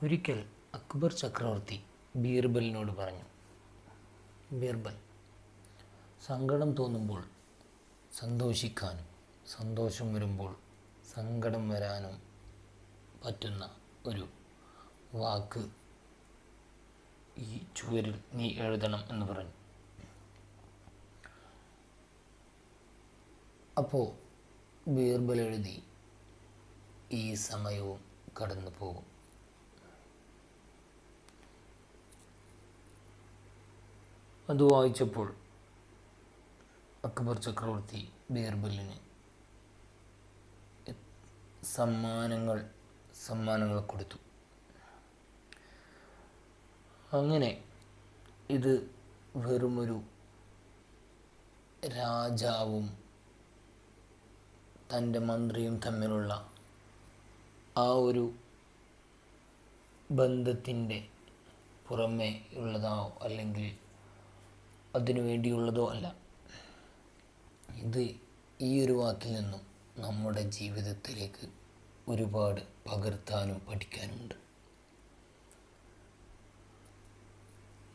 ഒരിക്കൽ അക്ബർ ചക്രവർത്തി ബീർബലിനോട് പറഞ്ഞു, ബീർബൽ, സങ്കടം തോന്നുമ്പോൾ സന്തോഷിക്കാനും സന്തോഷം വരുമ്പോൾ സങ്കടം വരാനും പറ്റുന്ന ഒരു വാക്ക് ഈ ചുവരിൽ നീ എഴുതണം എന്ന് പറഞ്ഞു. അപ്പോൾ ബീർബൽ എഴുതി, ഈ സമയവും കടന്നു പോകും. അത് വായിച്ചപ്പോൾ അക്ബർ ചക്രവർത്തി ബീർബലിന് സമ്മാനങ്ങൾ കൊടുത്തു. അങ്ങനെ ഇത് വെറുമൊരു രാജാവും തൻ്റെ മന്ത്രിയും തമ്മിലുള്ള ആ ഒരു ബന്ധത്തിൻ്റെ പുറമേ ഉള്ളതോ അല്ലെങ്കിൽ അതിനു വേണ്ടിയുള്ളതോ അല്ല. ഇത് ഈ ഒരു വാക്കിൽ നിന്നും നമ്മുടെ ജീവിതത്തിലേക്ക് ഒരുപാട് പകർത്താനും പഠിക്കാനുമുണ്ട്.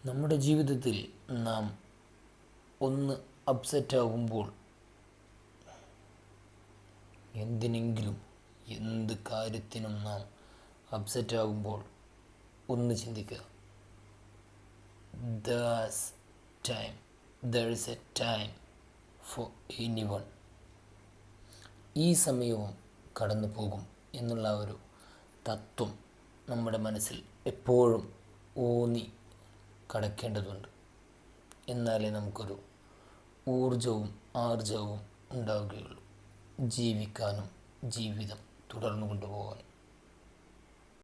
നമ്മുടെ ജീവിതത്തിൽ നാം ഒന്ന് അപ്സെറ്റ് ആകുമ്പോൾ, എന്ത് കാര്യത്തിനും നാം അപ്സെറ്റ് ആകുമ്പോൾ ഒന്ന് ചിന്തിക്കുക, there is a time for anyone. ഈ സമയവും കടന്നു പോകും എന്നുള്ള ഒരു തത്വം നമ്മുടെ മനസ്സിൽ എപ്പോഴും ഊന്നി കടക്കേണ്ടതുണ്ട്. എന്നാലേ നമുക്കൊരു ഊർജവും ആർജവും ഉണ്ടാവുകയുള്ളൂ ജീവിക്കാനും ജീവിതം തുടർന്നു കൊണ്ടുപോകാനും.